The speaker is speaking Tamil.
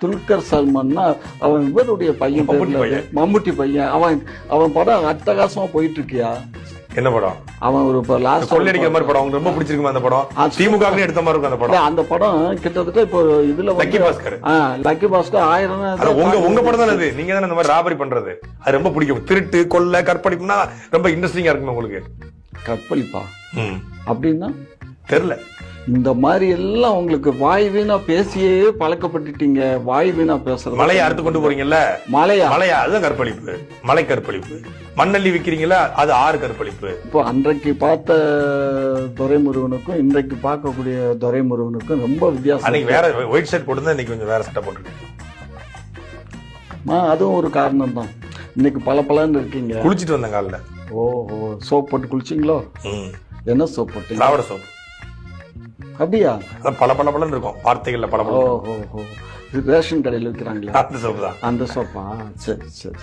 துல்கர் சல்மான்னா அவன் இவருடைய பையன், மம்முட்டி பையன். அவன் படம் அட்டகாசமா போயிட்டு இருக்கியா? என்ன படம்? அவன் ஒரு லாஸ்ட் கொள்ளடிக்கிற மாதிரி படம் உங்களுக்கு ரொம்ப பிடிச்சிருக்குமா அந்த படம்? திமுக எடுத்த மாதிரி இருக்கும் அந்த படம். அந்த படம் கிட்டத்தட்ட இப்போ இதுல லக்கி பாஸ்கர். லக்கி பாஸ்கர் 1000 உங்க படம் தானே அது. நீங்க தானே இந்த மாதிரி ராபரி பண்றது அது ரொம்ப பிடிக்கும். திருட்டு கொள்ளை கற்பழிப்புனா ரொம்ப இன்ட்ரெஸ்டிங்கா இருக்குமா உங்களுக்கு? கற்பழிப்பா அப்படின்னா தெரியல. இந்த மாதிரி எல்லாம் உங்களுக்கு வாய் வீணா பேசியே பழக்கப்பட்டுட்டீங்க. வாய் வீணா பேசுறது. மலையை அறுத்து கொண்டு போறீங்கல்ல, மலையா அதுதான் கற்பழிப்பு. மலை கற்பழிப்பு. மண்ணள்ளி விக்கிறீங்களா, அது 6 கற்பழிப்பு. இப்போ அன்றைக்கு பார்த்த துரைமுருகனுக்கும் இன்றைக்கு பார்க்கக்கூடிய துரைமுருகனுக்கும் ரொம்ப வித்தியாசம். அன்னைக்கு வேற ஒயிட் ஷர்ட் போட்டு இன்னைக்கு கொஞ்சம் வேற சட்டை போட்டுருக்கீங்க. அதுவும் ஒரு காரணம் தான். இன்னைக்கு பல இருக்கீங்க. குளிச்சுட்டு வந்த காலில். ஓஹோ, சோப் போட்டு குளிச்சிங்களோ? என்ன சோப் போட்டு? திராவிட சோப். அப்படியா? பல இருக்கும் வார்த்தைகள்ல பல. ஓஹோ, ரேஷன் கடையில் விற்கிறாங்களா அந்த சோப்பு தான். அந்த சோப்பா? சரி சரி.